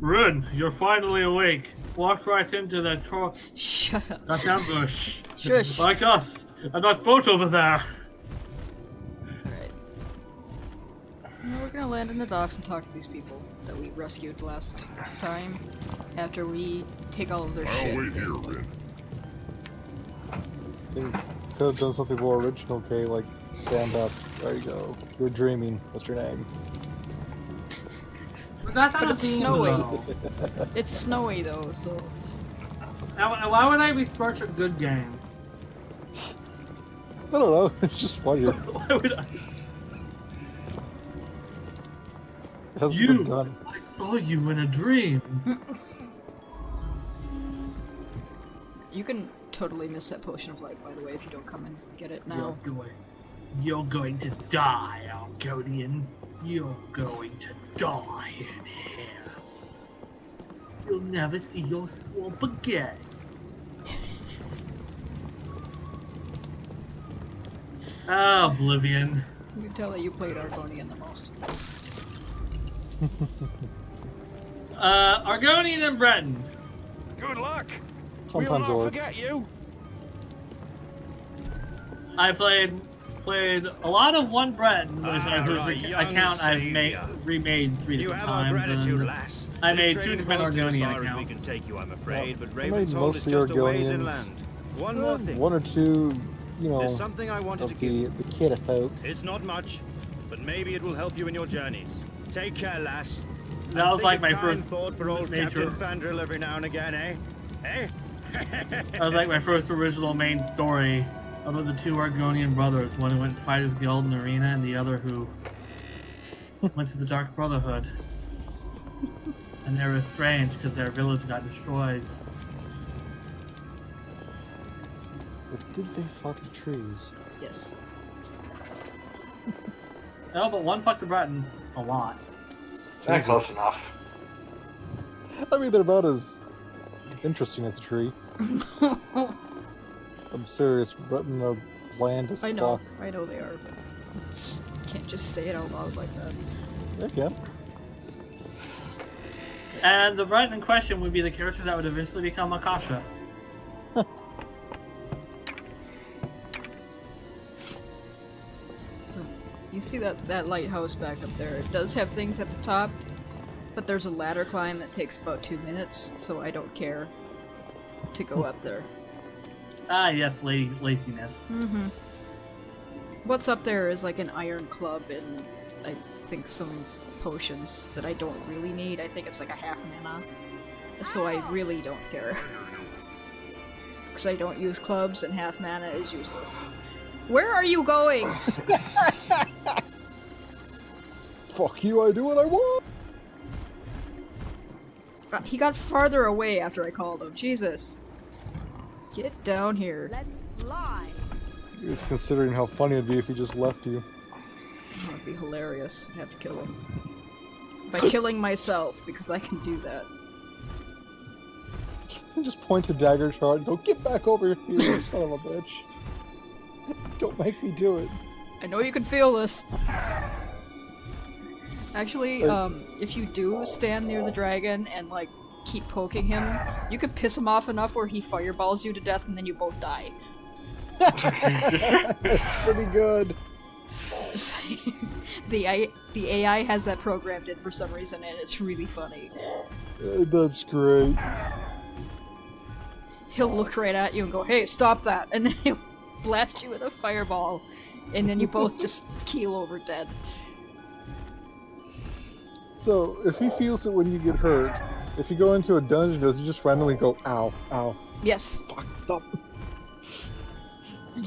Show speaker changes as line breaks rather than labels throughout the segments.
Run, you're finally awake. Walk right into that
Shut up.
that ambush.
Shush.
Like us, and that boat over there.
Alright. We're gonna land in the docks and talk to these people that we rescued last time. After we take all of their shit.
I'll wait here a bit.
You could have done something more original, okay? Like, stand up. There you go. You're dreaming. What's your name?
That's not
But
a
it's
theme,
snowy.
though.
It's snowy though, so.
Now, why would I besmirch a good game?
I don't know. It's just funny. It
Why would I?
hasn't
You!
been done.
I saw you in a dream.
You can totally miss that potion of life, by the way, if you don't come and get it now.
You're going to die, Argonian. You're going to die in here. You'll never see your swamp again. Oblivion.
You can tell that you played Argonian the most.
Argonian and Breton.
Good luck.
Sometimes
We'll
it
not
works.
forget you.
I played a lot of one Breton, whose
right, young
account I've
savior.
remade 3
You
different
have our
times.
gratitude,
And
lass.
I made
This
2
trading
different
post is as
Argonian
far as we can
accounts.
take you, I'm afraid, but
I made
Raven's Hold is
mostly
just a ways
Argonians.
inland. One more thing.
One or two, you know,
There's something I wanted to
of
give
the
you.
kid folk.
It's not much, but maybe it will help you in your journeys. Take care, lass.
That was
Think
like
a
my
kind
first
thought for old
major.
Captain Fandrill every now and again, eh? Eh?
That was like my first original main story about the 2 Argonian brothers, one who went to Fighters Guild in the arena, and the other who went to the Dark Brotherhood. And they were estranged because their village got destroyed.
But did they fuck the trees?
Yes.
No, but one fucked the Breton a lot.
Not close enough.
I mean, they're about as interesting as a tree. I'm serious. Breton are bland as
I know.
fuck.
I know they are, but can't just say it out loud like that.
Yeah, can.
And the Breton in question would be the character that would eventually become Akasha.
So, you see that lighthouse back up there. It does have things at the top, but there's a ladder climb that takes about 2 minutes, so I don't care to go up there.
Ah, yes, laziness.
Mm-hmm. What's up there is like an iron club and I think some potions that I don't really need. I think it's like a half mana. So I really don't care. Because I don't use clubs and half mana is useless. Where are you going?
Fuck you, I do what I want!
He got farther away after I called him. Jesus. Get down here.
Let's fly.
He was considering how funny it'd be if he just left you.
That would be hilarious. I'd have to kill him. By killing myself, because I can do that.
You just point a dagger shot and go, get back over here, you son of a bitch. Don't make me do it.
I know you can feel this. Actually, if you do stand near the dragon and, like, keep poking him, you could piss him off enough where he fireballs you to death and then you both die.
It's pretty good.
The AI has that programmed in for some reason and it's really funny.
That's great.
He'll look right at you and go, hey, stop that! And then he'll blast you with a fireball, and then you both just keel over dead.
So, if he feels it when you get hurt, if you go into a dungeon, does he just randomly go, ow, ow,
Yes.
fuck, stop? He's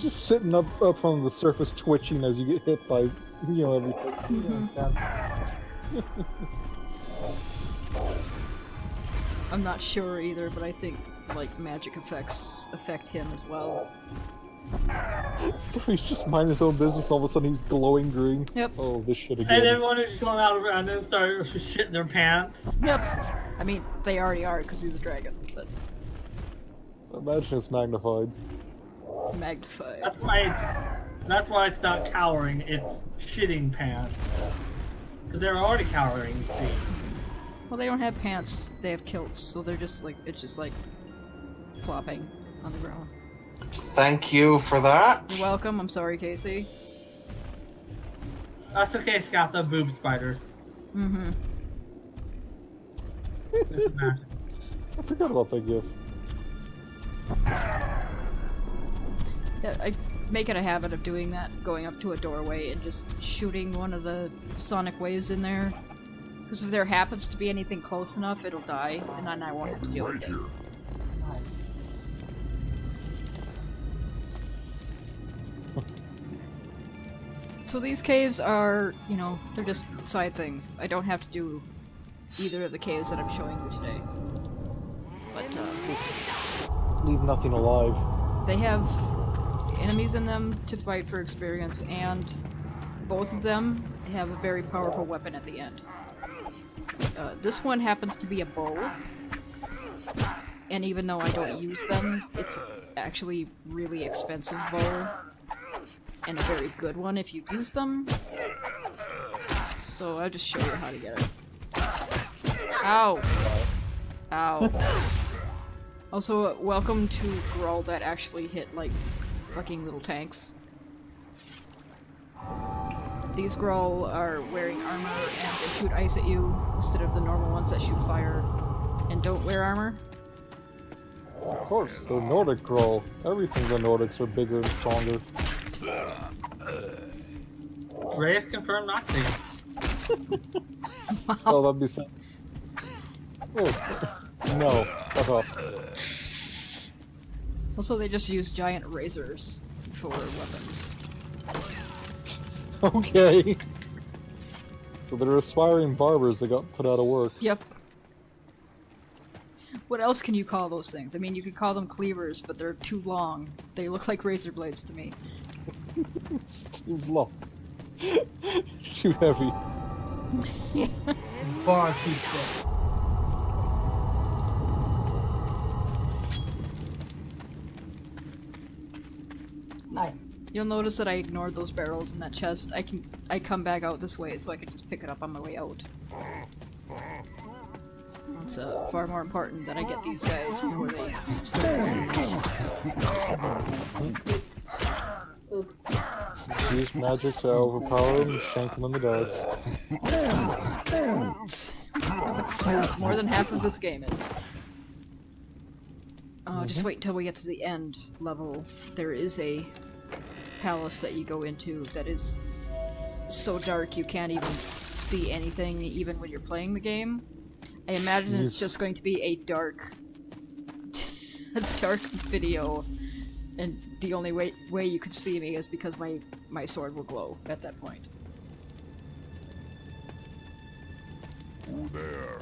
just sitting up on the surface twitching as you get hit by, everything.
I'm not sure either, but I think, like, magic effects affect him as well.
So he's just minding his own business, all of a sudden he's glowing green.
Yep.
Oh, this shit again.
And everyone is going out around and start shitting their pants.
Yep. I mean, they already are, because he's a dragon, but
Imagine it's magnified.
magnified.
That's why it's not cowering, it's shitting pants. Because they're already cowering, you see.
Well, they don't have pants, they have kilts, so they're just like, it's just like plopping on the ground.
Thank you for that.
You're welcome, I'm sorry, Casey.
That's okay, Scott. The boob spiders.
Mm-hmm.
Just imagine.
I forgot about that gif.
Yeah, I make it a habit of doing that, going up to a doorway and just shooting one of the sonic waves in there. Because if there happens to be anything close enough, it'll die, and then I won't have to deal with it. So these caves are, you know, they're just side things. I don't have to do either of the caves that I'm showing you today. But,
Leave nothing alive.
they have enemies in them to fight for experience, and both of them have a very powerful weapon at the end. This one happens to be a bow, and even though I don't use them, it's actually really expensive bow, and a very good one if you use them. So I'll just show you how to get it. Ow! Ow. Also, welcome to Grawl that actually hit, like, fucking little tanks. These Grawl are wearing armor and they shoot ice at you instead of the normal ones that shoot fire and don't wear armor.
Of course, they're Nordic Growl. Everything the Nordics are bigger and stronger.
Reyes confirmed not to.
Oh, that'd be sad. Oh, no. Fuck off.
Also, they just use giant razors for weapons.
Okay. So they're aspiring barbers that got put out of work.
Yep. What else can you call those things? I mean, you could call them cleavers, but they're too long. They look like razor blades to me.
It's too long. It's too heavy.
Bar too thick.
You'll notice that I ignored those barrels in that chest. I come back out this way so I can just pick it up on my way out. It's far more important that I get these guys before they start missing.
Use magic to overpower him and shank him in the dark.
More than half of this game is. Just wait until we get to the end level. There is a palace that you go into that is so dark you can't even see anything even when you're playing the game. I imagine it's just going to be a dark video, and the only way you could see me is because my sword will glow at that point.
Who there?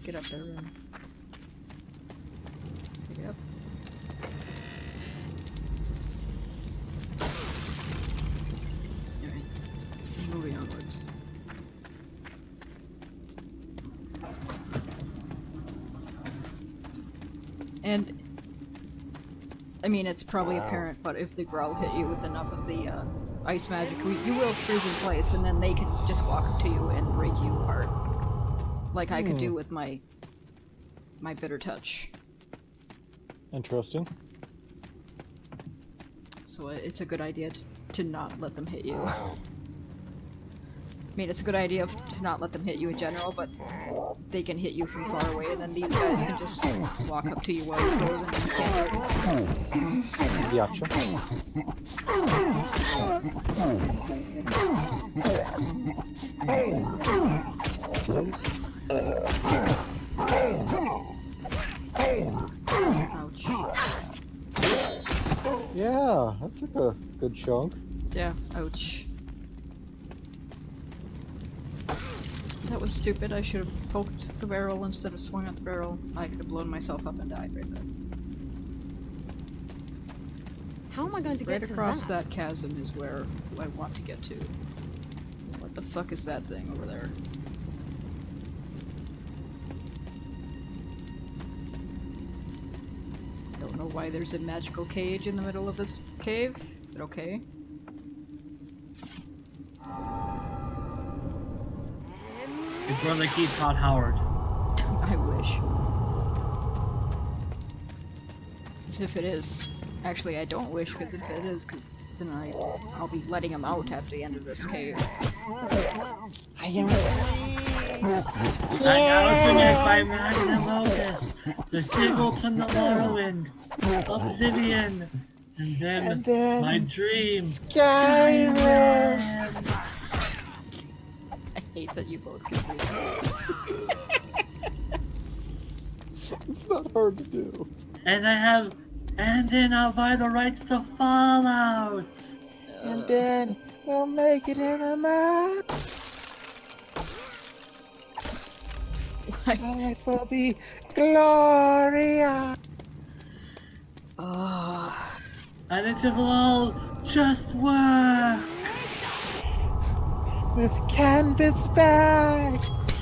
Get up there and pick it up. Alright, moving onwards. And I mean, it's probably apparent, but if the Growl hit you with enough of the ice magic, you will freeze in place, and then they can just walk up to you and break you apart. Like I could do with my bitter touch.
Interesting.
So it's a good idea to not let them hit you. I mean, it's a good idea to not let them hit you in general, but they can hit you from far away, and then these guys can just walk up to you while you're frozen and you can't do
Gotcha.
Ouch.
Yeah, that took a good chunk.
Yeah, ouch. That was stupid. I should have poked the barrel instead of swung at the barrel. I could have blown myself up and died right there.
How am I going to
Right
get to
across
that?
that chasm is where I want to get to. What the fuck is that thing over there? I don't know why there's a magical cage in the middle of this cave, but okay.
His brother keeps Todd Howard.
I wish. As if it is. Actually, I don't wish, because if it is, because then I'll be letting him out at the end of this cave.
I am free!
I got to make my magnum opus, the sequel to the Morrowind, Obsidian, and then my dream,
Skyrim!
I hate that you both can do that.
It's not hard to do.
And then I'll buy the rights to Fallout.
And then we'll make it in a map. And it will be glorious.
Oh,
And it will all just work.
With canvas bags.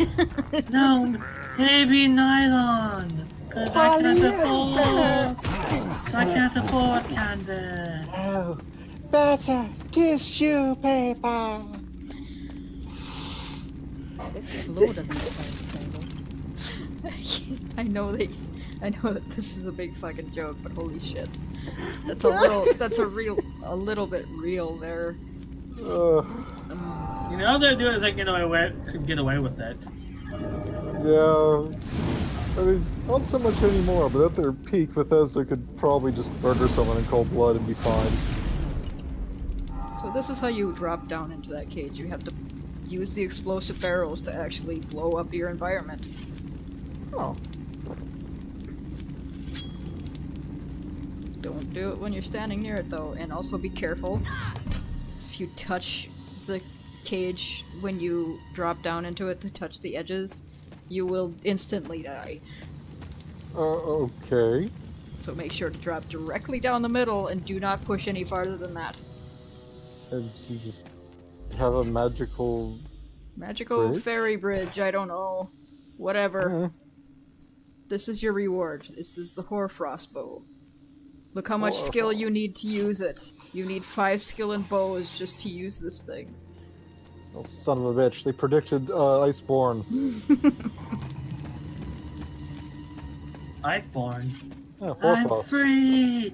No, maybe nylon. Cause
Polyester.
I can't afford canvas.
Oh, better tissue paper.
slow doesn't look like a I know that this is a big fucking joke, but holy shit. That's a little bit real there.
You know they're doing it, they could get away with it.
Yeah. I mean, not so much anymore, but at their peak, Bethesda could probably just murder someone in cold blood and be fine.
So this is how you drop down into that cage. You have to use the explosive barrels to actually blow up your environment.
Oh.
Don't do it when you're standing near it though, and also be careful. If you touch the cage when you drop down into it to touch the edges, you will instantly die.
Okay.
So make sure to drop directly down the middle and do not push any farther than that.
And you just have a magical...
Magical
bridge?
fairy bridge, I don't know. Whatever. This is your reward. This is the Hoarfrost bow. Look how much skill you need to use it. You need 5 skill in bows just to use this thing.
Oh, son of a bitch. They predicted Iceborne.
Iceborne.
Yeah,
I'm
Hoarfrost.
free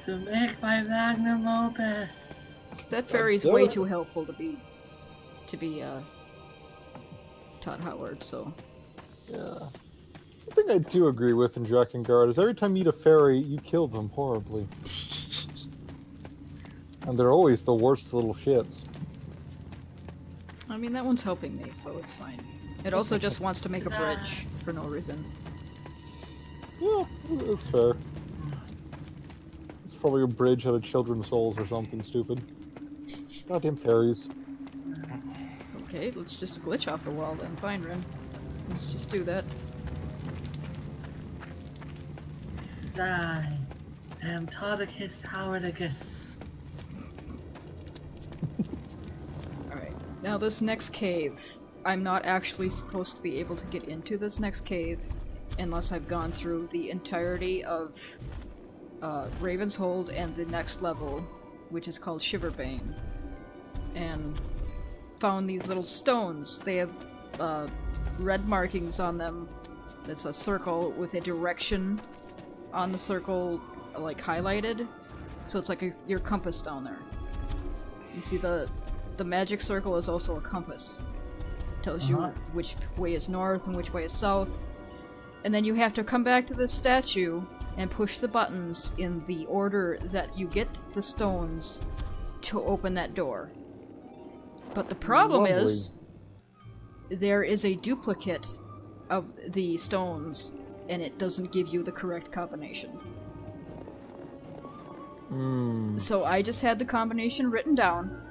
to make my magnum opus.
That fairy's way too helpful to be Todd Howard, so...
Yeah. The thing I do agree with in Drakengard is every time you meet a fairy, you kill them horribly. And they're always the worst little shits.
I mean, that one's helping me, so it's fine. It also just wants to make a bridge for no reason.
Yeah, that's fair. It's probably a bridge out of children's souls or something stupid. Goddamn fairies.
Okay, let's just glitch off the wall then. Fine, Ren. Let's just do that.
I am Todicus Howardicus.
Alright, now this next cave. I'm not actually supposed to be able to get into this next cave unless I've gone through the entirety of Raven's Hold and the next level, which is called Shiverbane, and found these little stones. They have red markings on them. It's a circle with a direction on the circle, like, highlighted. So it's like your compass down there. You see the magic circle is also a compass. It tells you which way is north and which way is south. And then you have to come back to this statue and push the buttons in the order that you get the stones to open that door. But the problem is, there is a duplicate of the stones, and it doesn't give you the correct combination. So I just had the combination written down,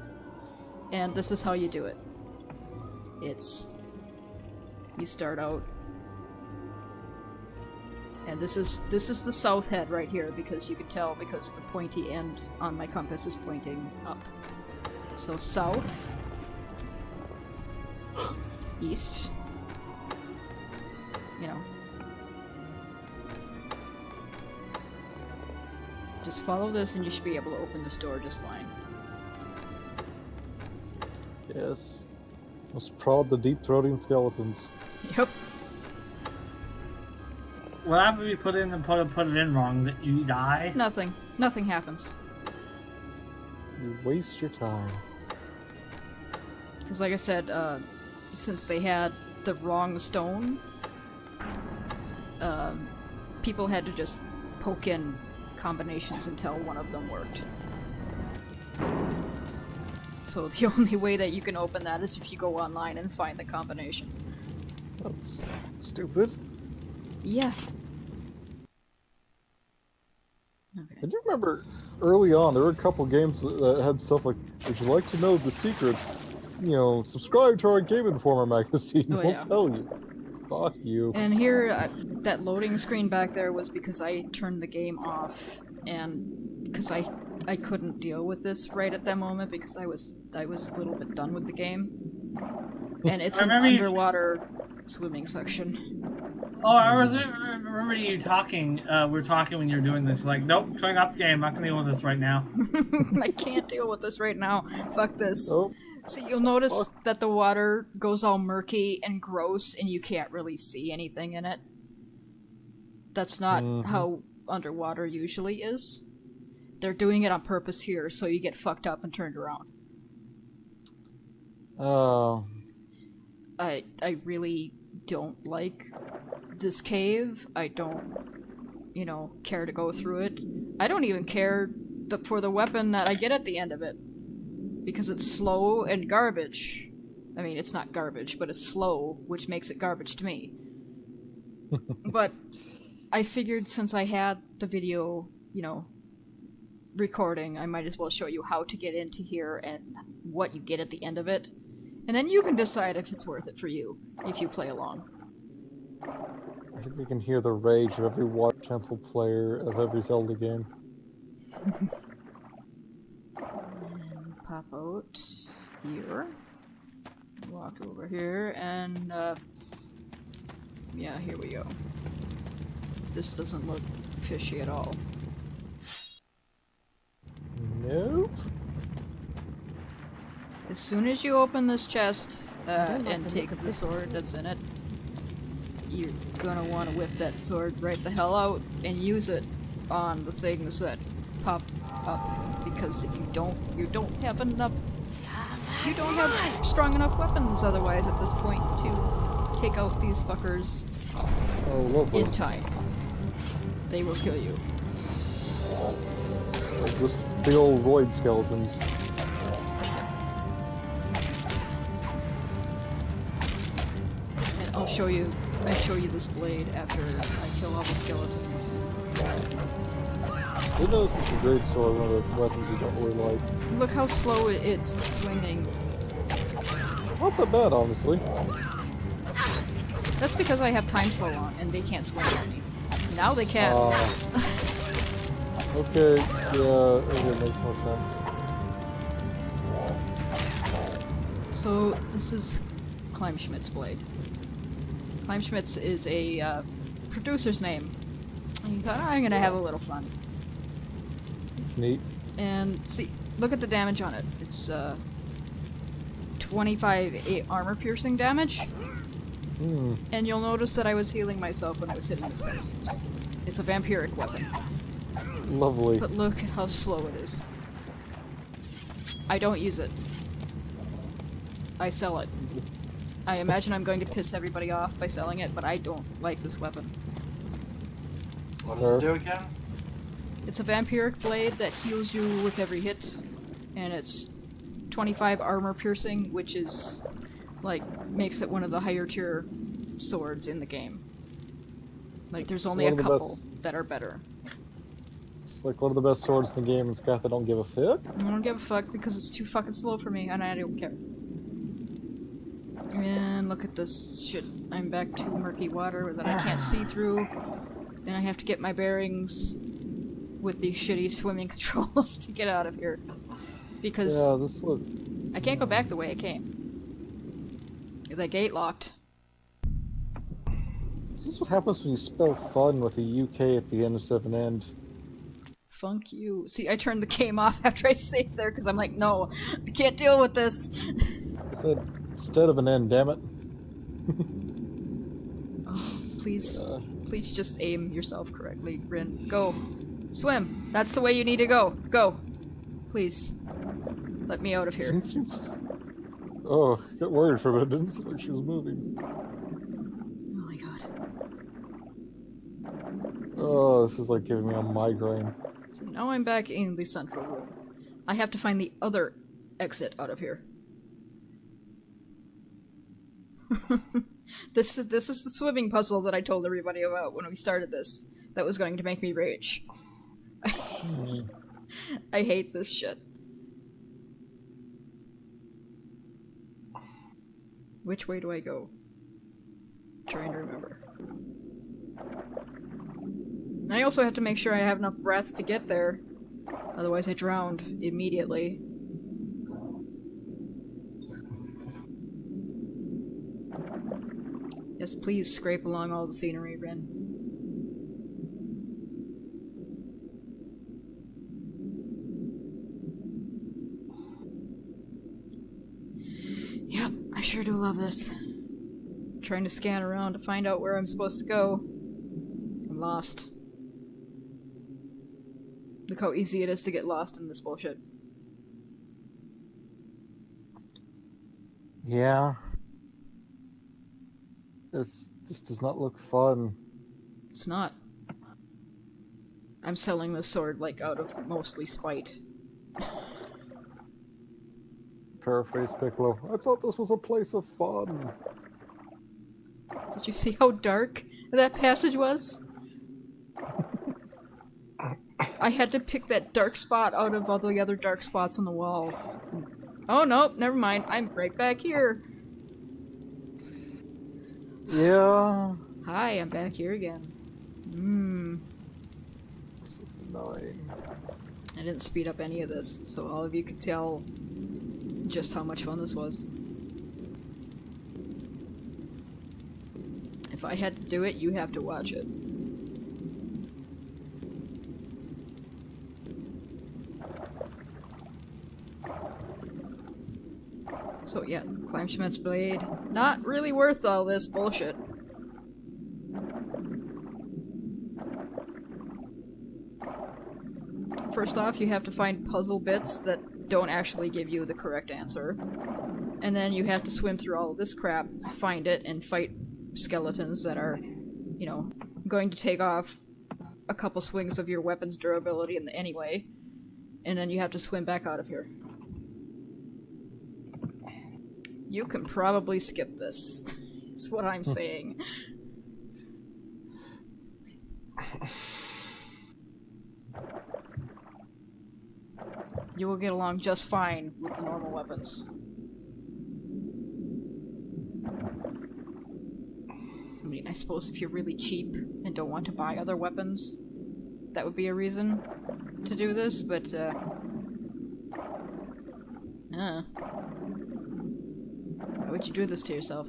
and this is how you do it. You start out, and this is the south head right here, because you can tell because the pointy end on my compass is pointing up. So south, east, you know. Just follow this and you should be able to open this door just fine.
Yes. Must prod the deep-throating skeletons.
Yep.
What happens if you put it in wrong? That you die?
Nothing. Nothing happens.
You waste your time.
Because like I said, since they had the wrong stone, people had to just poke in combinations until one of them worked. So the only way that you can open that is if you go online and find the combination.
That's stupid.
Yeah. Okay.
I do remember early on, there were a couple games that had stuff like, would you like to know the secret? You know, subscribe to our Game Informer magazine,
Oh,
we'll
yeah.
tell you. Fuck you.
And here, that loading screen back there was because I turned the game off, and because I couldn't deal with this right at that moment because I was a little bit done with the game. And it's an underwater swimming section.
Oh, I remember you talking. We were talking when you were doing this. Like, nope, shutting off the game. I'm not gonna deal with this right now.
I can't deal with this right now. Fuck this.
Oh,
See, you'll notice that the water goes all murky and gross, and you can't really see anything in it. That's not how underwater usually is. They're doing it on purpose here, so you get fucked up and turned around.
oh.
I really don't like this cave. I don't, care to go through it. I don't even care for the weapon that I get at the end of it. Because it's slow and garbage. I mean, it's not garbage, but it's slow, which makes it garbage to me. But I figured since I had the video, recording, I might as well show you how to get into here and what you get at the end of it. And then you can decide if it's worth it for you, if you play along.
I think you can hear the rage of every Water Temple player of every Zelda game.
Pop out here. Walk over here, and, yeah, here we go. This doesn't look fishy at all.
Nope.
As soon as you open this chest, and take the sword that's in it, you're gonna want to whip that sword right the hell out and use it on the things that pop up, because if you don't have enough, you don't have strong enough weapons otherwise at this point to take out these fuckers
Oh, lovely.
in time. They will kill you.
Just the old roid skeletons.
And I show you this blade after I kill all the skeletons.
Who knows it's a great sword, one of the weapons you don't really like.
Look how slow it's swinging.
Not that bad, honestly.
That's because I have time slow on, and they can't swing at me. Now they can.
Okay, yeah, it makes more sense.
So, this is Kleinschmidt's blade. Kleinschmidt's is a producer's name. And he thought, I'm gonna have a little fun.
It's neat.
And see, look at the damage on it. It's 25 armor piercing damage. And you'll notice that I was healing myself when I was hitting the skeletons. It's a vampiric weapon.
Lovely.
But look at how slow it is. I don't use it. I sell it. I imagine I'm going to piss everybody off by selling it, but I don't like this weapon.
What does it do again?
It's a vampiric blade that heals you with every hit, and it's 25 armor piercing, which is, makes it one of the higher tier swords in the game. There's only a couple that are better.
It's like one of the best swords in the game, and Scath, I don't give a fuck.
I don't give a fuck because it's too fucking slow for me, and I don't care. And look at this shit. I'm back to murky water that I can't see through, and I have to get my bearings with these shitty swimming controls to get out of here. Because I can't go back the way I came. That gate locked.
Is this what happens when you spell fun with a UK at the end instead of an end?
Funk you. See, I turned the game off after I saved there because I'm like, no, I can't deal with this.
I said instead of an end, damn it.
Oh, please, please just aim yourself correctly, Rin. Go. Swim. That's the way you need to go. Go. Please. Let me out of here.
Didn't seem... Oh, got worried for a minute. Didn't seem like she was moving.
Oh my god.
Oh, this is like giving me a migraine.
So now I'm back in the central room. I have to find the other exit out of here. This is the swimming puzzle that I told everybody about when we started this. That was going to make me rage. I hate this shit. Which way do I go? Trying to remember. I also have to make sure I have enough breath to get there. Otherwise I drowned immediately. Yes, please scrape along all the scenery, Rin. Yep, I sure do love this. Trying to scan around to find out where I'm supposed to go. I'm lost. Look how easy it is to get lost in this bullshit.
Yeah. This does not look fun.
It's not. I'm selling this sword, like, out of mostly spite.
Paraphrase Piccolo. I thought this was a place of fun.
Did you see how dark that passage was? I had to pick that dark spot out of all the other dark spots on the wall. Oh, nope, never mind. I'm right back here.
Yeah.
Hi, I'm back here again.
69.
I didn't speed up any of this, so all of you could tell just how much fun this was. If I had to do it, you have to watch it. So yeah, climb Schmidt's blade. Not really worth all this bullshit. First off, you have to find puzzle bits that don't actually give you the correct answer. And then you have to swim through all of this crap, find it, and fight skeletons that are, you know, going to take off a couple swings of your weapon's durability anyway. And then you have to swim back out of here. You can probably skip this. That's what I'm saying. You will get along just fine with the normal weapons. I mean, I suppose if you're really cheap and don't want to buy other weapons, that would be a reason to do this, but, why would you do this to yourself?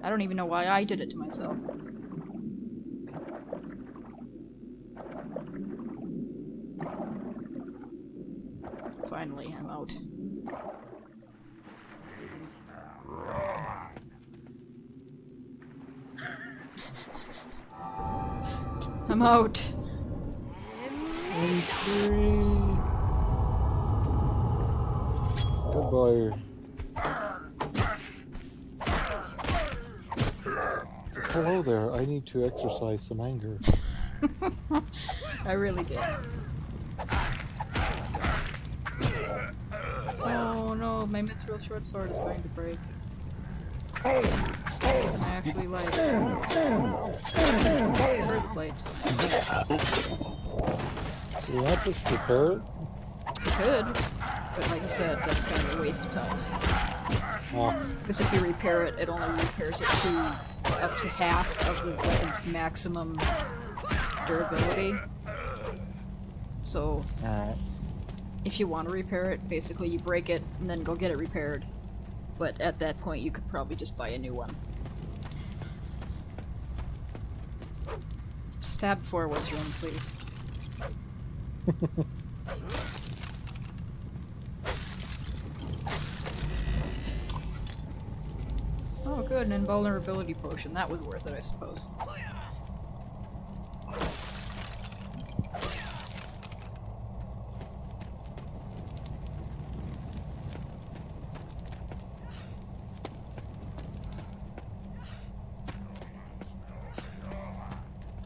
I don't even know why I did it to myself. Finally, I'm out. I'm out.
I'm free. Goodbye. Hello there. I need to exercise some anger.
I really did. Oh no, my mithril short sword is going to break. I actually like Earth blades.
Do you not just repair it?
I could, but like I said, that's kind of a waste of time. Because if you repair it, it only repairs it to up to half of the weapon's maximum durability. So, if you want to repair it, basically you break it and then go get it repaired. But at that point, you could probably just buy a new one. Stab forwards, Rin, please. good, an invulnerability potion. That was worth it, I suppose.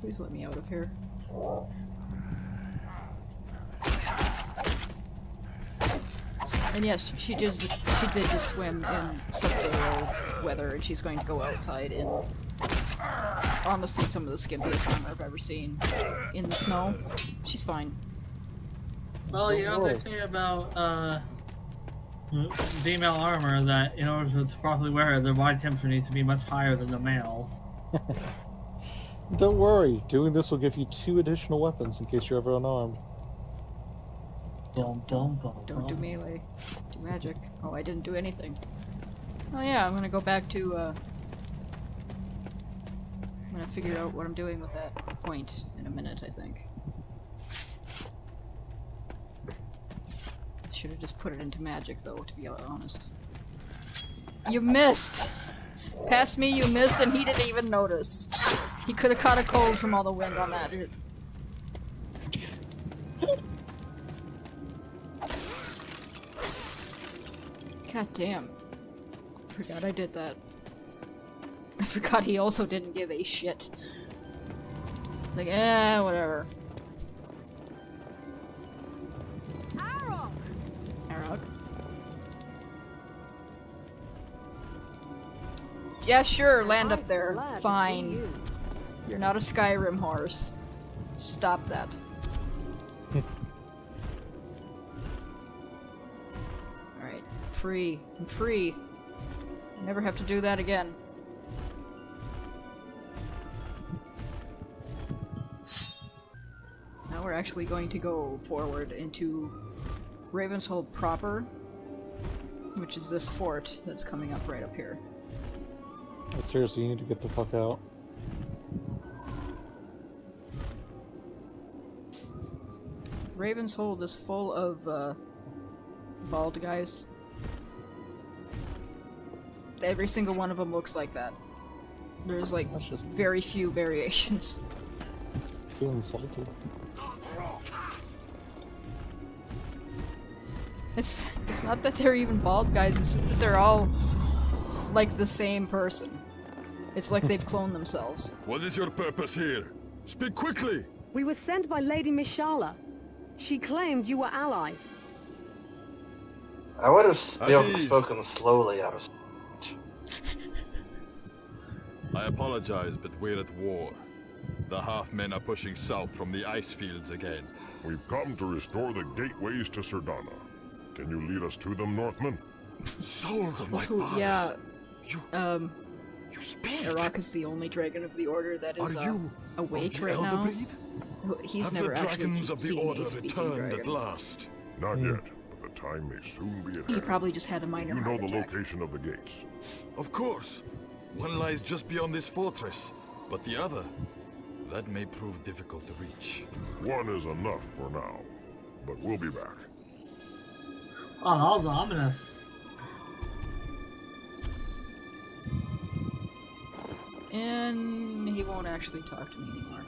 Please let me out of here. And yes, she did just swim in subzero weather, and she's going to go outside in honestly some of the skimpiest armor I've ever seen in the snow. She's fine.
Well, you know what they say about female armor, that in order to properly wear it, their body temperature needs to be much higher than the males.
Don't worry, doing this will give you 2 additional weapons in case you're ever unarmed.
Don't
do melee. Do magic. Oh, I didn't do anything. Oh yeah, I'm gonna go back to, I'm gonna figure out what I'm doing with that point in a minute, I think. Should have just put it into magic, though, to be honest. You missed! Past me, you missed, and he didn't even notice. He could have caught a cold from all the wind on that. God damn. Forgot I did that. I forgot he also didn't give a shit. Like, whatever. Arok. Yeah, sure, land up there. Fine. You're not a Skyrim horse. Stop that. Alright, free. I'm free. I never have to do that again. Now we're actually going to go forward into Ravenshold proper, which is this fort that's coming up right up here.
Seriously, you need to get the fuck out.
Ravenshold is full of bald guys. Every single one of them looks like that. There's like
Just
very few variations.
feel insulted.
It's not that they're even bald guys, it's just that they're all like the same person. It's like they've cloned themselves.
What is your purpose here? Speak quickly!
We were sent by Lady Mishala. She claimed you were allies.
I would have
ease.
spoken slowly out of.
I apologize, but we're at war. The half-men are pushing south from the ice fields again.
We've come to restore the gateways to Serdana. Can you lead us to them, Northmen?
Souls of my
Also,
fathers!
yeah,
You speak!
Arok is the only dragon of the Order that is
Are you
awake
of the
right
elder
now.
breed?
He's
Have
never
the
actually
dragons of the
seen
Order
a speaking
returned
dragon.
at last?
Not yet, but the time may soon be at hand.
He probably just had a
Do
minor
you know
heart
the
attack.
location of the gates?
Of course. One lies just beyond this fortress, but the other, that may prove difficult to reach.
One is enough for now, but we'll be back.
Oh, that was ominous.
And he won't actually talk to me anymore.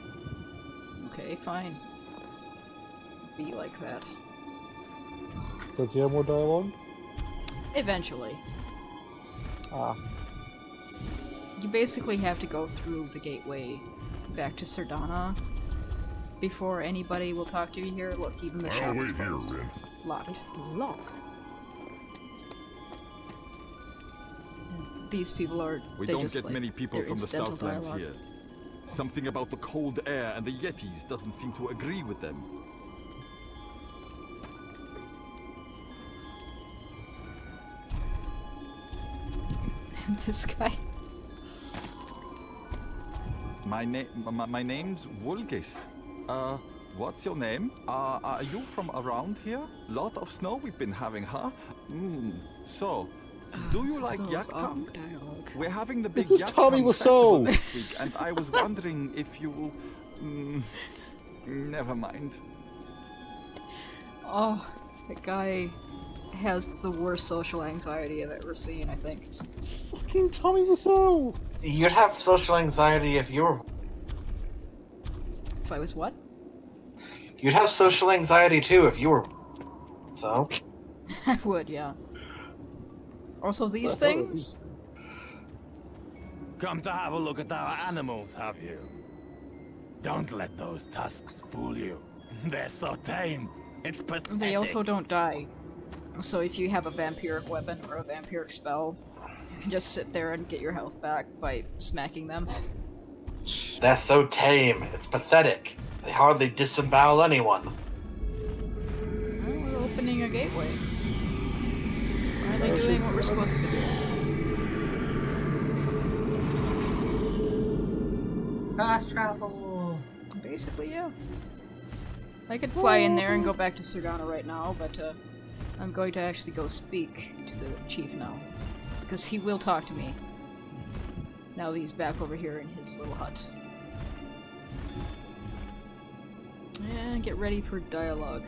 Okay, fine. Be like that.
Does he have more dialogue?
Eventually.
Ah.
You basically have to go through the gateway back to Serdana before anybody will talk to you here. Look, even the
I'll
shop is
wait here,
closed.
Rin.
Locked.
It's locked.
These people are.
We
they
don't
just,
get
like,
many people
they're
from the
incidental
Southlands
dialogue.
here. Something about the cold air and the Yetis doesn't seem to agree with them.
This guy.
My name's Wulgis. What's your name? Are you from around here? Lot of snow we've been having, huh? So, do you like yak tongue?
Dialogue.
We're having the big
This is
yak
Tommy
tongue
Wiseau.
festival next week, and I was wondering if you... never mind.
Oh, that guy has the worst social anxiety I've ever seen, I think.
Fucking Tommy Wiseau!
You'd have social anxiety if you were.
If I was what?
You'd have social anxiety too if you were. So.
I would, yeah. Also, these things.
Come to have a look at our animals, have you? Don't let those tusks fool you. They're so tame. It's pathetic.
They also don't die. So if you have a vampiric weapon or a vampiric spell, you can just sit there and get your health back by smacking them.
They're so tame. It's pathetic. They hardly disembowel anyone.
Well, we're opening a gateway. Finally doing what we're supposed to do.
Fast travel.
Basically, yeah. I could fly in there and go back to Serdana right now, but I'm going to actually go speak to the chief now. Because he will talk to me. Now that he's back over here in his little hut. And get ready for dialogue.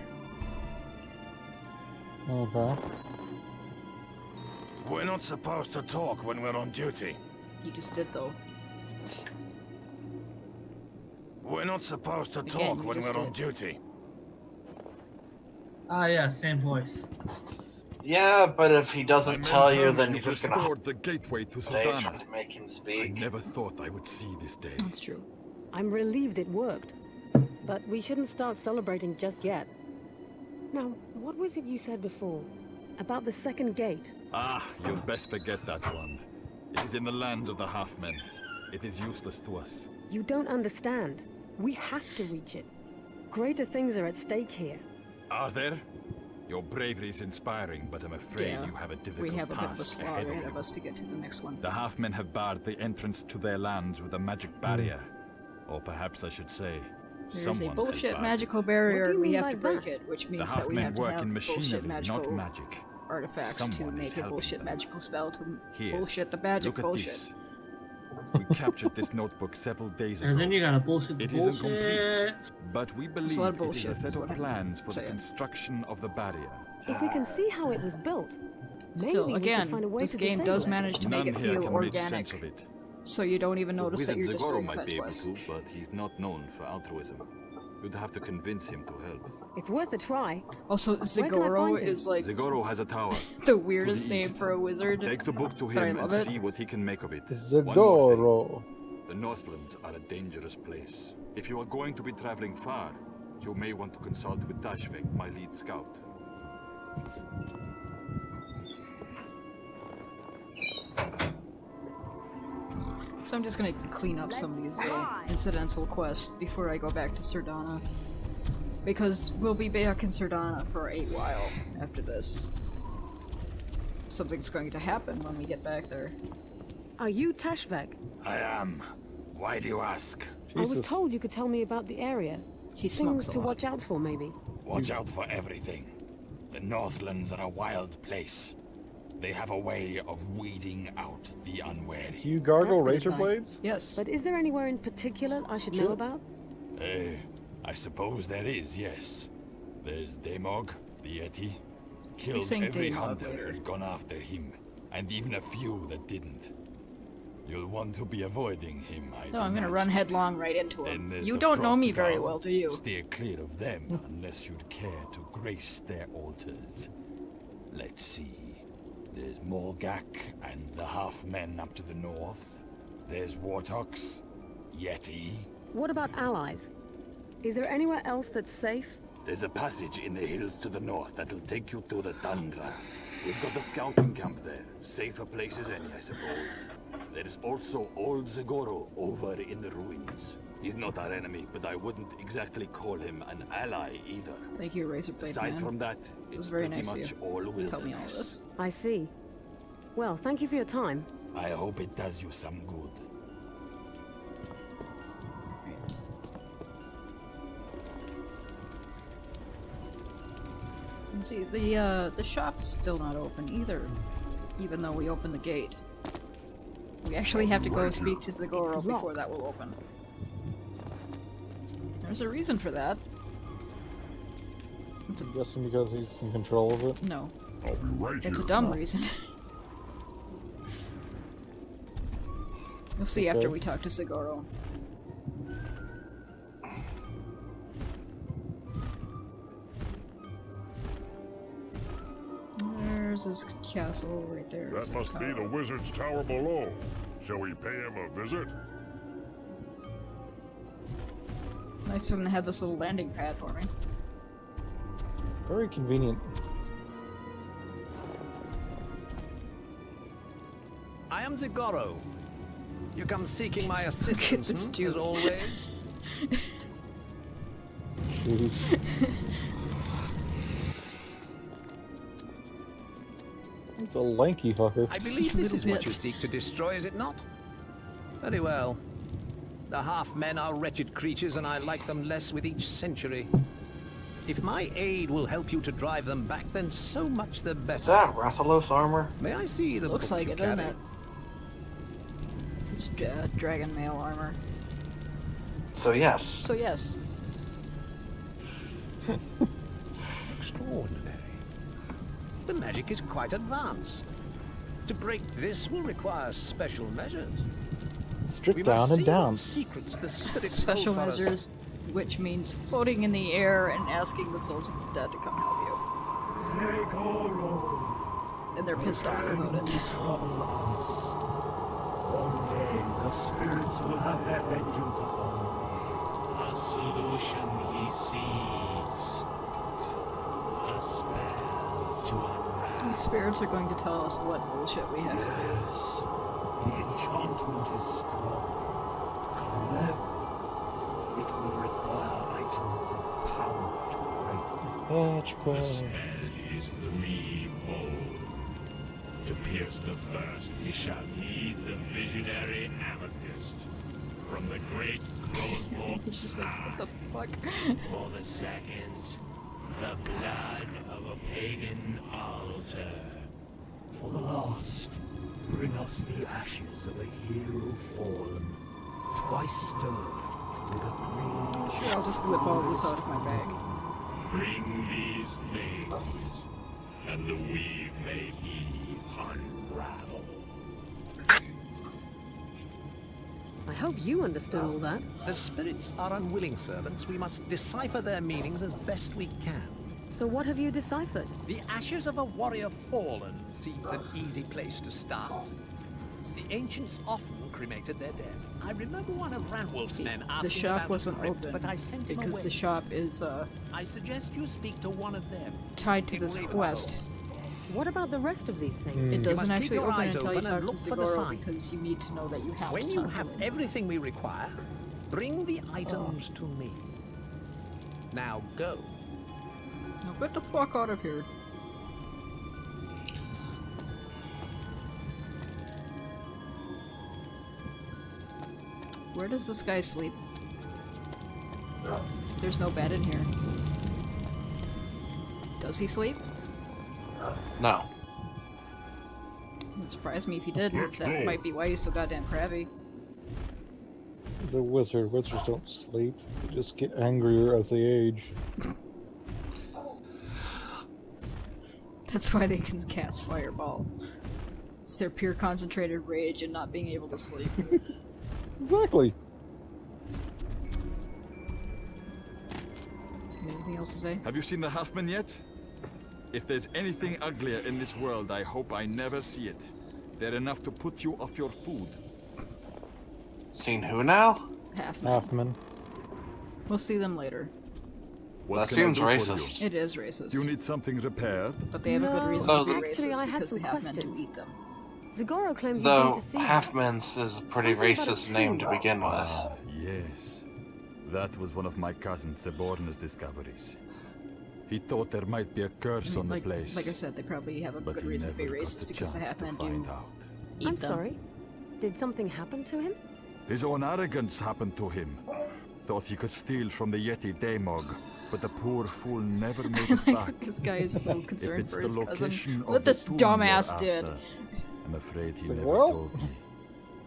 Okay.
We're not supposed to talk when we're on duty.
You just did, though.
We're not supposed to
Again,
talk
you
when
just
we're on
did.
duty.
Ah, yeah, same voice.
Yeah, but if he
My
doesn't
men
tell you,
tell me
then you're
you've
just gonna
restored the gateway to
stay trying
Serdana.
to make him
I
speak.
never thought I would see this day.
That's true.
I'm relieved it worked. But we shouldn't start celebrating just yet. Now, what was it you said before? About the second gate?
Ah, you'll best forget that one. It is in the lands of the half-men. It is useless to us.
You don't understand. We have to reach it. Greater things are at stake here.
Are there? Your bravery is inspiring, but I'm afraid
Yeah,
you have a difficult
we have a bit of a
task
slog
ahead
ahead
of
of
you.
us to get to the next one.
The half-men have barred the entrance to their lands with a magic barrier. Or perhaps I should say,
There's a
someone
bullshit
has barred
magical
What
barrier
do you
and we
mean
have
by
to break
that?
it, which
The
means that we
half-men
have to
work
have
in
bullshit
machinery,
magical
not magic.
artifacts to
Someone is
make a
helping
bullshit
them.
magical spell to
Here,
bullshit the magic
look at
bullshit.
this. We captured this notebook several days ago.
And then you gotta bullshit the
It isn't
bullshit.
complete, but we believe
a lot of
it
bullshit,
is a
is
set
what
of
I'm
plans for the
saying.
construction of the barrier.
If we can see how it was built,
Still,
maybe we
again,
can find a way
this
to
game
disable
does
it.
manage to make
None
it
here
feel
can make sense
organic,
of it.
so you don't even notice that
Wizard
you're just
Zagoro
doing a
might
fetch
be able
quest.
to, but he's not known for altruism. You'd have to convince him to help.
It's worth a try.
Also,
can I
Zagoro
find him?
is like
Zagoro has a tower.
the weirdest
to the
name
east.
for a wizard.
Take the book to
But I
him and
love it.
see what he can make of it. One more
Zagoro.
thing. The Northlands are a dangerous place. If you are going to be traveling far, you may want to consult with Tashvek, my lead scout.
So I'm just gonna clean up some of these incidental quests before I go back to Serdana. Because we'll be back in Serdana for a while after this. Something's going to happen when we get back there.
Are you Tashvek?
I am. Why do you ask?
I was
Jesus.
told you could tell me about the area.
He
Things
smokes a
to
lot.
watch out for, maybe.
Watch out for everything. The Northlands are a wild place. They have a way of weeding out the unwary.
Do you gargle
That's good
razor
advice.
blades?
Yes.
But is there anywhere in particular I should know
Sure.
about?
I suppose there is, yes. There's Demog, the Yeti. Killed
saying
every
Demog
hunter
later.
who's gone after him, and even a few that didn't. You'll want to be avoiding him,
No, I'm gonna run headlong right into
Then
him.
there's
You
the
don't know me
Frost
very
Guard.
well, do you?
Steer clear of them unless you'd care to grace their altars. Let's see. There's Morgak and the half-men up to the north. There's Wartox, Yeti.
What about allies? Is there anywhere else that's safe?
There's a passage in the hills to the north that'll take you to the tundra. We've got a scouting camp there. Safer place as any, I suppose. There's also old Zagoro over in the ruins. He's not our enemy, but I wouldn't exactly call him an ally either.
Thank you, Razorblade
Aside
Man.
from that,
It was
it's
very
pretty
nice of
much
you.
all wilderness.
Tell me all this.
I see. Well, thank you for your time.
I hope it does you some good.
Right. And see, the shop's still not open either, even though we opened the gate. We actually have to go speak to Zagoro
It's
before
locked.
that will open. There's a reason for that. It's a,
I'm guessing because he's in control of it.
no,
I'll be right
it's a
here.
dumb reason. We'll see
Okay.
after we talk to Zagoro. There's his castle right there.
That must be the wizard's tower below. Shall we pay him a visit?
Nice of him to have this little landing pad for me.
Very convenient.
I am Zagoro. You come seeking my
this
assistance,
dude.
as always.
Jeez. It's a lanky fucker.
I believe this
Little
is what
bit.
you seek to destroy, is it not? Very well. The half-men are wretched creatures, and I like them less with each century. If my aid will help you to drive them back, then so much the
Is
better.
that Rathalos armor?
May I see the
Looks
books
like
you
it, doesn't
carry?
it? It's dragon mail armor.
So yes.
So yes.
Extraordinary. The magic is quite advanced. To break this will require special measures.
Strip
We
down
must
and
see what
dance.
secrets the spirits
Special
hold for us.
measures, which means floating in the air and asking the souls of the dead to come help you. And they're pissed off about it.
One day the spirits will have their vengeance upon me. A solution he sees. A spell to unravel.
These spirits are going to tell us what bullshit we have to do.
Yes, the enchantment is strong. However, it will require items of power to break.
Fetch
The
quest.
spell is the leave hole. To pierce the first, we shall need the visionary amethyst from the great Grosmore.
It's just like, what the fuck?
For the second, the blood of a pagan altar. For the last, bring us the ashes of a hero fallen, twice stirred with a green.
Sure, I'll just whip all this out of my bag.
Bring these things, and the weave may heave unravel.
I hope you understood all that.
The spirits are unwilling servants. We must decipher their meanings as best we can.
So what have you deciphered?
The ashes of a warrior fallen seems an easy place to start. The ancients often cremated their dead. I remember one of Ranwolf's men asking
The shop
about
wasn't
a crypt,
open
but I sent him
because
away.
the shop is
I suggest you speak to one of them.
tied to
in
this
Raven's
quest.
What about the rest of these things?
It doesn't
must keep
actually
your
open
eyes
until you
open and
talk to
look for the
Zagoro
sign.
because you need to know that you have
When
to
you
talk
have
to him.
everything we require, bring the items to me. Now go.
Now get the fuck out of here. Where does this guy sleep? There's no bed in here. Does he sleep?
No.
It would surprise me if he didn't. That might be why he's so goddamn crabby.
He's a wizard. Wizards don't sleep. They just get angrier as they age.
That's why they can cast Fireball. It's their pure concentrated rage and not being able to sleep.
Exactly.
Anything else to say?
Have you seen the halfman yet? If there's anything uglier in this world, I hope I never see it. They're enough to put you off your food.
Seen who now?
Halfman.
We'll see them later.
What
That
can I
seems
do for
racist.
It is racist.
You? Do you need something repaired?
But they have a good
No,
reason
No,
to be
actually,
racist
I had
because
some
they have men to
questions.
eat them.
Zagoro claimed you'd
Though
been to see him.
Halfman's is a pretty
Something about a
racist name to
tomb.
begin with.
Ah, yes. That was one of my cousin Seborna's discoveries. He thought there might be a curse on the place.
Like I said, they probably have a
but
good
he
reason to be
never got
racist
the
because the
chance
half
to
men
find
do
out.
eat
I'm
them.
sorry. Did something happen to him?
His own arrogance happened to him. Thought he could steal from the Yeti Daemog, but the poor fool never made it
I
back.
think this guy is so
If
concerned
it's
for
the
his cousin.
location of
What
the
this
tomb you're
dumbass did.
after, I'm afraid he
It's like,
never
well,
told me.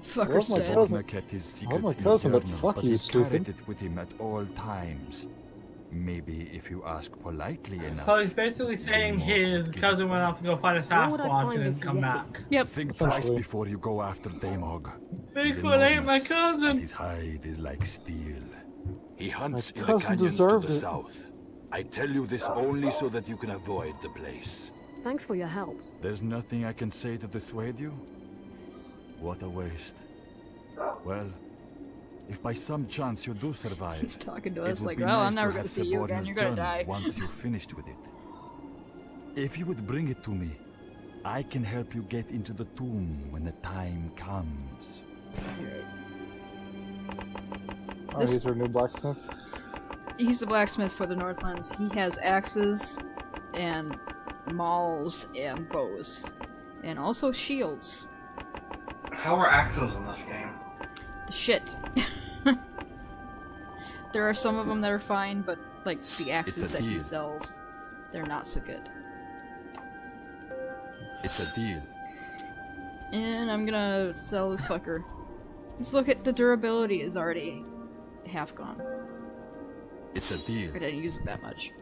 Fucker's
my
dead.
cousin?
Seborna kept his
Well,
secrets
my
in a
cousin, but
journal,
fuck
but
you,
he
stupid.
carried it with him at all times. Maybe if you ask politely enough.
So he's basically saying his cousin went out to go find a
Where would I
Sasquatch
find
and
this
then come
Yeti?
back.
Yep.
Think twice
Essentially.
before you go after Daemog.
He's
Bigfoot ate my
enormous, and
cousin.
his hide is like steel. He hunts
My
in the
cousin
canyons to
deserved
the
it.
south. I tell you this only so that you can avoid the place.
Thanks for your help.
There's nothing I can say to dissuade you? What a waste. Well, if by some chance you do survive,
He's talking to
it
us
would
like,
be
well,
nice
I'm never
to
gonna
have
see you again.
Saborna's
You're gonna
journal
die.
once you're finished with it. If you would bring it to me, I can help you get into the tomb when the time comes.
Oh,
This-
he's our new blacksmith.
He's the blacksmith for the Northlands. He has axes and mauls and bows. And also shields.
How are axes in this game?
Shit. There are some of them that are fine, but like the axes that he
deal.
sells, they're not so good.
It's a deal.
And I'm gonna sell this fucker. Let's look at the durability is already half gone.
It's a deal.
I didn't use it that much.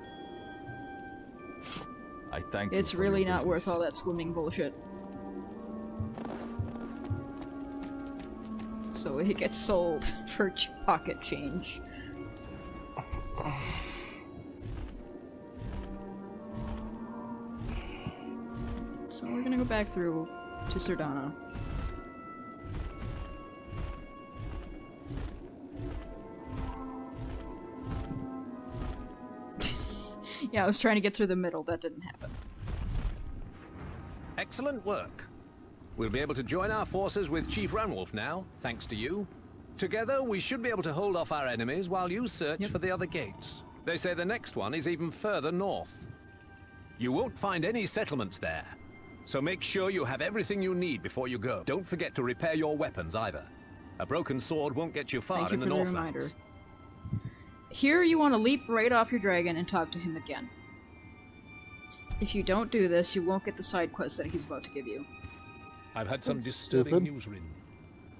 I thank you
It's
for
really
your
not worth
business.
all that swimming bullshit. So it gets sold for pocket change. So we're gonna go back through to Sardana. Yeah, I was trying to get through the middle, that didn't happen.
Excellent work. We'll be able to join our forces with Chief Ranwolf now, thanks to you. Together, we should be able to hold off our enemies while you search for the other gates. They say the next one is even further north. You won't find any settlements there, so make sure you have everything you need before you go. Don't forget to repair your weapons either. A broken sword won't get you far
Thank you
in the
for the
Northlands.
reminder. Here you want to leap right off your dragon and talk to him again. If you don't do this, you won't get the side quest that he's about to give you.
I've had some
That's
disturbing
stupid.
news, Rin.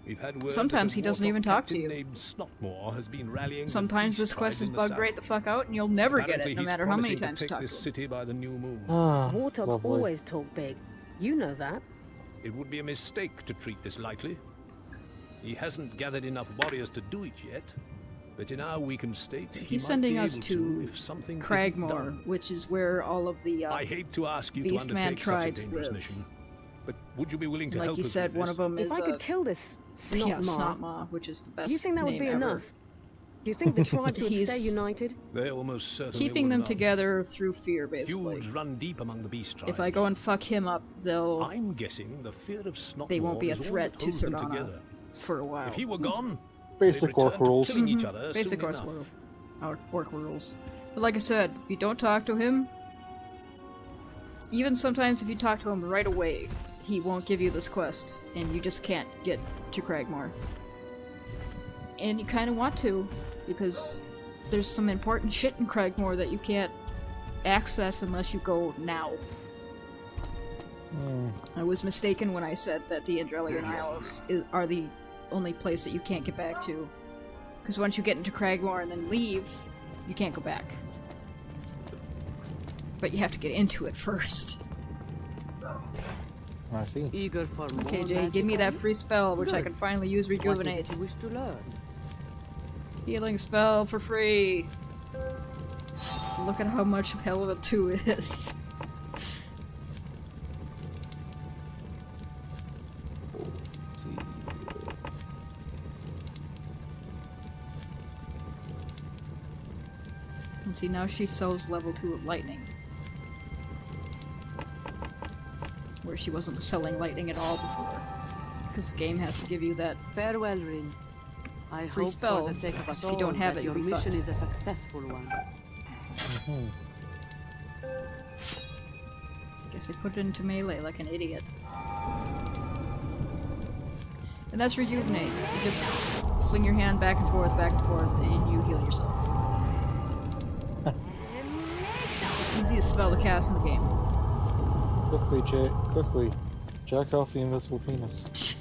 We've had word
Sometimes
that a
he doesn't
Warthog
even talk to
captain
you.
named Snotmore has been rallying the
Sometimes this
beast
quest
tribes
is
in the
bugged
south.
right the fuck out and you'll never get
Apparently
it, no
he's
matter how many
promising
times
to
you
take
talk
this
to him.
city by the new moon.
Ah,
Warthogs
lovely.
always talk big. You know that.
It would be a mistake to treat this lightly. He hasn't gathered enough warriors to do it yet, but in our weakened state, he
He's
might
sending
be
us
able
to
if something isn't
Cragmore,
done.
which is where all of the
I hate to ask you to
Beastman
undertake such a
tribes
dangerous
live.
mission, but would you be willing to
Like
help
you
us
said,
with
one
this?
of them
If
is
I could kill this Snotmaw,
Snotmaw, which is the best
do you think that would
name
be
ever.
enough? Do you think the tribes would stay
He's
united?
They almost certainly
keeping
would
them
not.
together through fear, basically.
Feuds run deep among the beast tribes.
If I go and fuck him up,
I'm guessing the fear of Snotmore
they won't be a
is all
threat
that
to
holds them
Sardana
together.
for a while.
If he were gone,
Basic
they'd return
orc
to
rules.
killing each other
Basic
soon
orc
enough.
rule. Orc rules. But like I said, if you don't talk to him, even sometimes if you talk to him right away, he won't give you this quest, and you just can't get to Cragmore. And you kind of want to, because there's some important shit in Cragmore that you can't access unless you go now. I was mistaken when I said that the Andrelian Isles are the only place that you can't get back to. Because once you get into Cragmore and then leave, you can't go back. But you have to get into it first.
I see.
Eager for
Okay,
more
Jay, give me that
magic?
free spell, which I
Good.
can finally use
What is
Rejuvenate.
it you wish to learn?
Healing spell for free. Look at how much hell of a 2 it is. And see, now she sells level 2 of lightning. Where she wasn't selling lightning at all before. Because the game has to give you that
Farewell, Rin. I
free
hope
spell,
for the sake of
because
us
if you don't
all
have
that
it,
your
you'll be
mission
fucked.
is a successful one.
Guess I put it into melee like an idiot. And that's Rejuvenate. You just swing your hand back and forth, and you heal yourself. It's the easiest spell to cast in the game.
Quickly, Jay. Quickly. Jack off the invisible penis.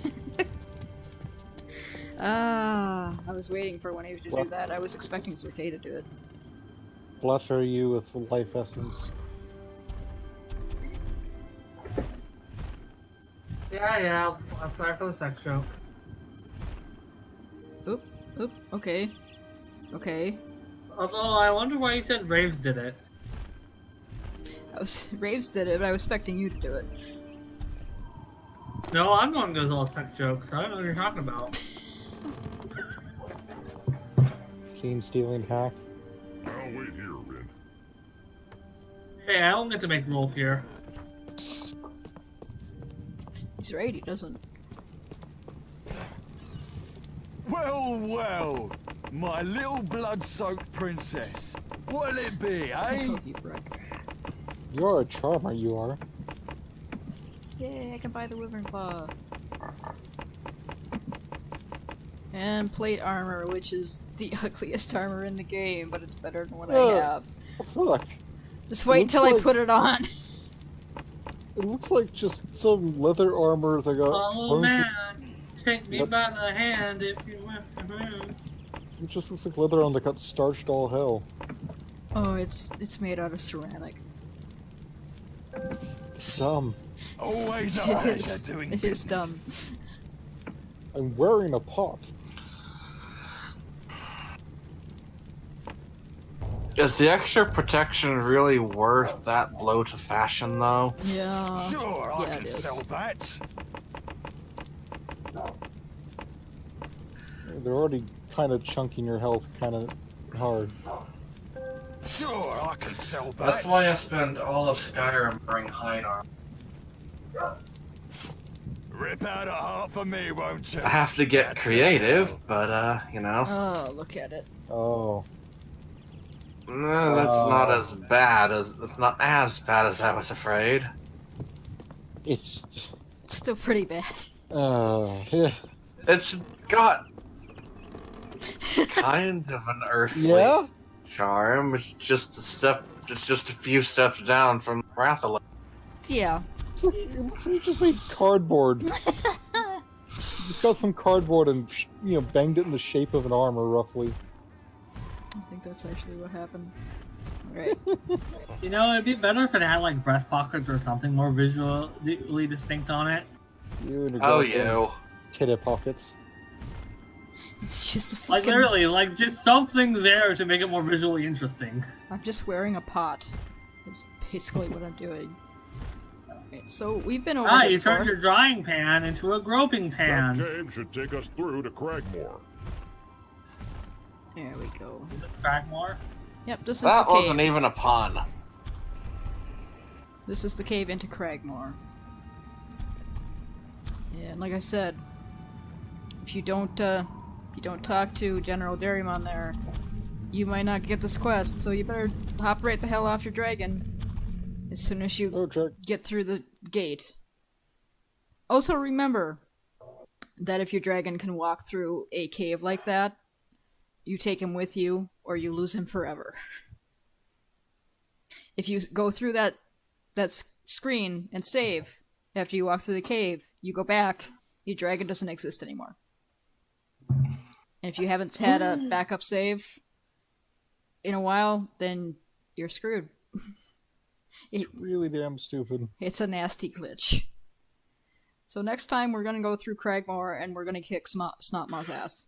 I was waiting for one of you to do
What?
that. I was expecting Zorkay to do it.
Flatter you with life essence.
Yeah, I'm sorry for the sex jokes.
Oop, okay. Okay.
Although, I wonder why you said Raves did it.
Raves did it, but I was expecting you to do it.
No, I'm the one who does all sex jokes. I don't know what you're talking about.
Scene stealing hack.
I'll wait here, Rin.
Hey, I don't get to make rules here.
He's right, he doesn't.
Well, well, my little blood-soaked princess. What'll it be,
I
eh?
love you, Breck.
You're a charmer, you are.
Yay, I can buy the Wyvern Claw. And plate armor, which is the ugliest armor in the game, but it's better than what I have.
Fuck.
Just wait till I put it on.
It looks like just some leather armor that got...
Oh man, take me by the hand if you want to move.
It just looks like leather armor that got starched all hell.
Oh, it's made out of ceramic.
It's dumb.
Always a
It
pleasure
is.
doing
It is dumb.
I'm wearing a pot.
Is the extra protection really worth that blow to fashion, though?
Yeah.
Sure, I
Yeah,
can
it is.
sell that.
They're already kind of chunking your health kind of hard.
Sure, I can sell that.
That's why I spend all of Skyrim wearing hide armor.
Rip out a heart for me, won't you?
I have to get
That's
creative,
it.
but, you know.
Oh, look at it.
Oh.
No, that's not as bad as... It's not as bad as I was afraid.
It's...
It's still pretty bad.
Yeah.
It's got... kind of an earthly
Yeah?
charm. It's just a step... It's just a few steps down from Rathalos.
Yeah.
It looks like you just made cardboard. Just got some cardboard and, you know, banged it in the shape of an armor, roughly.
I think that's actually what happened. Alright.
You know, it'd be better if it had like breast pockets or something more visually distinct on it.
You and your
Oh,
goddamn
you.
titty pockets.
It's just a
Like
fucking...
literally, like just something there to make it more visually interesting.
I'm just wearing a pot. That's basically what I'm doing. Okay, so we've been over
Ah,
here
you
before.
turned your drying pan into a groping
That
pan.
cave should take us through to Cragmore.
There we go.
Just Cragmore.
Yep, this is
That
the cave.
wasn't even a pun.
This is the cave into Cragmore. Yeah, and like I said, if you don't talk to General Dairyman there, you might not get this quest, so you better hop right the hell off your dragon as soon as you get through the gate. Also remember that if your dragon can walk through a cave like that, you take him with you, or you lose him forever. If you go through that screen and save after you walk through the cave, you go back, your dragon doesn't exist anymore. And if you haven't had a backup save in a while, then you're screwed.
It's really damn stupid.
It's a nasty glitch. So next time we're gonna go through Cragmore and we're gonna kick Snotmaw's ass.